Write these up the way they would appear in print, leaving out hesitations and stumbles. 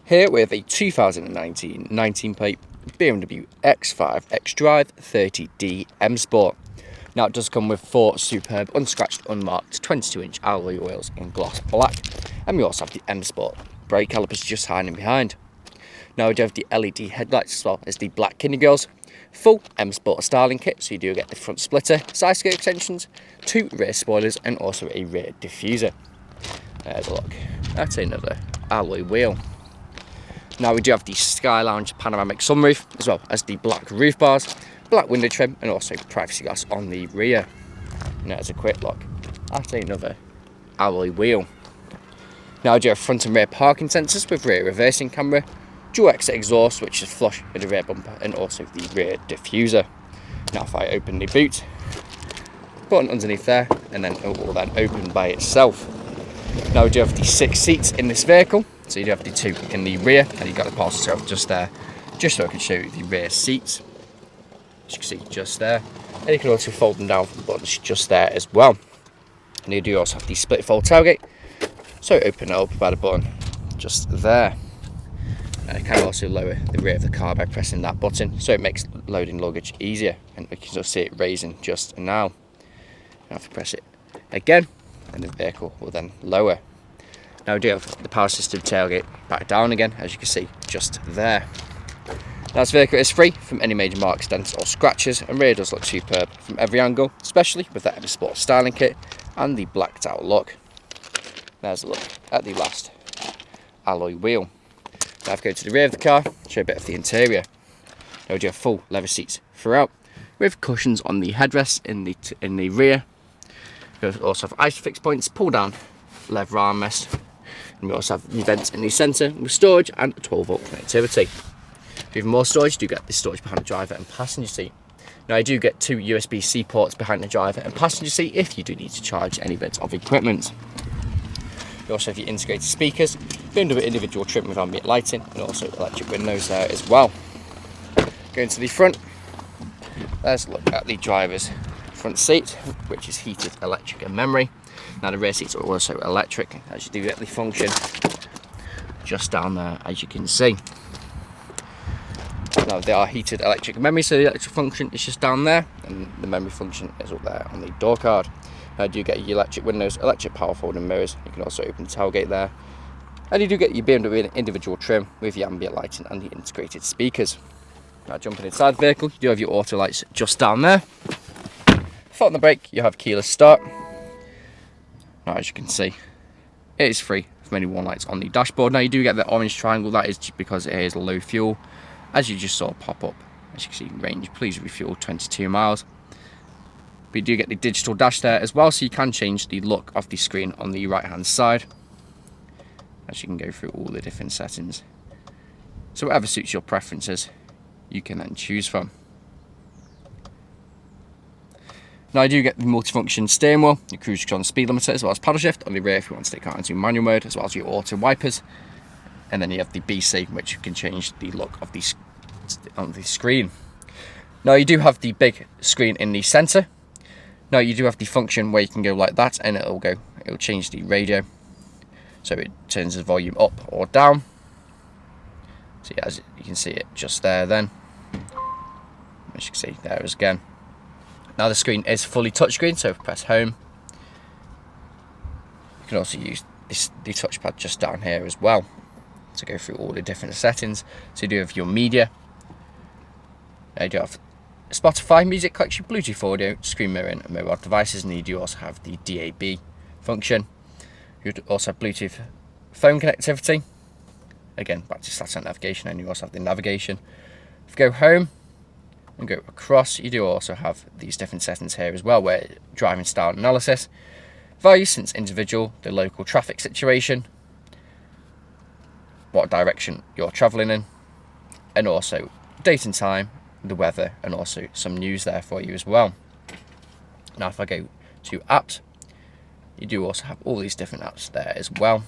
Here we have a 2019 19-plate BMW X5 XDRIVE30D M Sport. Now it does come with 4 superb unscratched unmarked 22-inch alloy wheels in gloss black, and we also have the M Sport brake calipers just hiding behind. Now we do have the LED headlights as well as the black kidney grills, full M Sport styling kit, so you do get the front splitter, side skirt extensions, 2 rear spoilers and also a rear diffuser. There's a look at another alloy wheel. Now we do have the Sky Lounge panoramic sunroof, as well as the black roof bars, black window trim and also privacy glass on the rear. And there's a quick look at another alloy wheel. Now we do have front and rear parking sensors with rear reversing camera, dual exit exhaust which is flush with the rear bumper and also the rear diffuser. Now if I open the boot, button underneath there, and then it will then open by itself. Now we do have the 6 seats in this vehicle. So you do have the 2 in the rear, and you've got the parcel shelf just there, just so I can show you the rear seats. As you can see, just there. And you can also fold them down from the buttons just there as well. And you do also have the split fold tailgate, so open it up by the button just there. And you can also lower the rear of the car by pressing that button, so it makes loading luggage easier. And you can still see it raising just now. You have to press it again, and the vehicle will then lower. Now we do have the power system tailgate back down again, as you can see, just there. Now this vehicle is free from any major marks, dents or scratches, and rear does look superb from every angle, especially with that M Sport styling kit and the blacked out look. There's a look at the last alloy wheel. Now if I go to the rear of the car, show a bit of the interior. Now we do have full leather seats throughout, with cushions on the headrests in the rear. We also have ISOFIX points, pull down leather armrest. And we also have vents in the centre with storage and 12-volt connectivity. For even more storage, you do get the storage behind the driver and passenger seat. Now I do get 2 USB-C ports behind the driver and passenger seat if you do need to charge any bits of equipment. You also have your integrated speakers, BMW individual trim with ambient lighting and also electric windows there as well. Going to the front, let's look at the driver's front seat, which is heated, electric and memory. Now the rear seats are also electric, as you do get the function just down there, as you can see. Now they are heated electric memory, so the electric function is just down there, and the memory function is up there on the door card. Now you do get your electric windows, electric power folding mirrors. You can also open the tailgate there, and you do get your BMW individual trim with your ambient lighting and the integrated speakers. Now jumping inside the vehicle, you do have your auto lights just down there. Foot on the brake, you have keyless start. Now as you can see, it is free from any warning lights on the dashboard. Now you do get the orange triangle, that is because it is low fuel, as you just saw pop up. As you can see, range, please refuel 22 miles. But you do get the digital dash there as well, so you can change the look of the screen on the right hand side, as you can go through all the different settings. So whatever suits your preferences, you can then choose from. Now I do get the multifunction steering wheel, your cruise control and speed limiter, as well as paddle shift on the rear if you want to take car into manual mode, as well as your auto wipers. And then you have the BC, which you can change the look of on the screen. Now you do have the big screen in the centre. Now you do have the function where you can go like that, and it'll change the radio, so it turns the volume up or down. So yeah, as you can see it just there then. As you can see there is again. Now the screen is fully touchscreen, so if I press home, you can also use the touchpad just down here as well to go through all the different settings. So you do have your media, you do have Spotify, music collection, Bluetooth audio, screen mirroring and mobile devices, and you do also have the DAB function. You also have Bluetooth phone connectivity, again back to satellite navigation, and you also have the navigation. If you go home and go across, you do also have these different settings here as well, where driving style analysis, value since individual, the local traffic situation, what direction you're travelling in, and also date and time, the weather, and also some news there for you as well. Now if I go to apps, you do also have all these different apps there as well,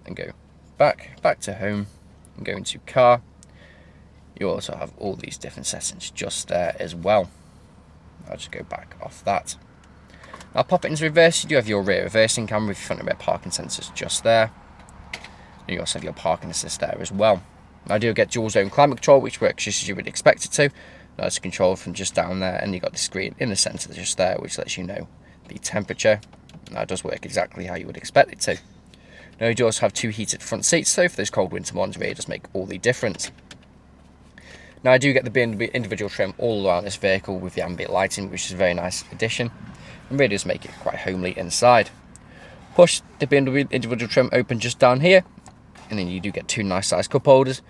and go back to home and go into car. You also have all these different settings just there as well. I'll just go back off that. Now pop it into reverse, you do have your rear reversing camera with front and rear parking sensors just there. And you also have your parking assist there as well. Now I do get dual zone climate control, which works just as you would expect it to. Now it's controlled from just down there, and you've got the screen in the centre just there, which lets you know the temperature. Now it does work exactly how you would expect it to. Now you do also have 2 heated front seats, so for those cold winter mornings, it really does make all the difference. Now I do get the BMW individual trim all around this vehicle with the ambient lighting, which is a very nice addition, and really does make it quite homely inside. Push the BMW individual trim open just down here, and then you do get 2 nice sized cup holders.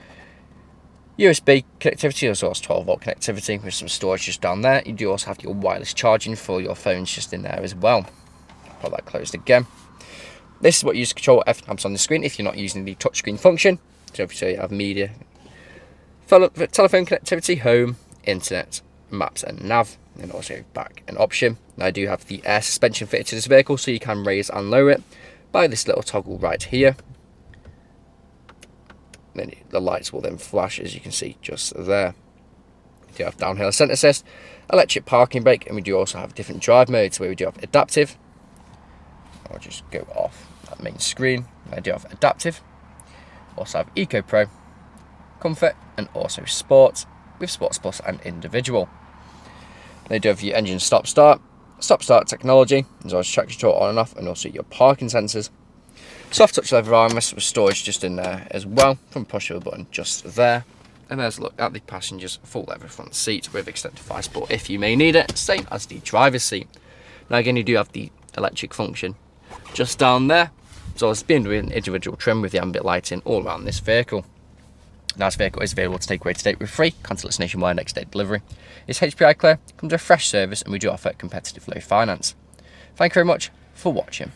USB connectivity, as well as 12-volt connectivity with some storage just down there. You do also have your wireless charging for your phones just in there as well. Put that closed again. This is what you use to control everything happens on the screen if you're not using the touchscreen function. So if you have media, telephone connectivity, home, internet, maps and nav, and also back and option. Now I do have the air suspension fitted to this vehicle, so you can raise and lower it by this little toggle right here. Then the lights will then flash, as you can see just there. We do have downhill ascent assist, electric parking brake, and we do also have different drive modes where we do have adaptive. I'll just go off that main screen. I do have adaptive. Also have Eco Pro, Comfort, and also Sport with Sports Plus and Individual. They do have your engine stop-start technology, as well as traction control on and off, and also your parking sensors. Soft touch leather armrest with storage just in there as well, from push of a button just there. And there's a look at the passenger's full leather front seat with extended thigh support if you may need it, same as the driver's seat. Now again, you do have the electric function just down there, as well as being with an individual trim with the ambient lighting all around this vehicle. Now this vehicle is available to take away today with free contactless nationwide next day delivery. It's HPI clear, comes with a fresh service, and we do offer competitive low finance. Thank you very much for watching.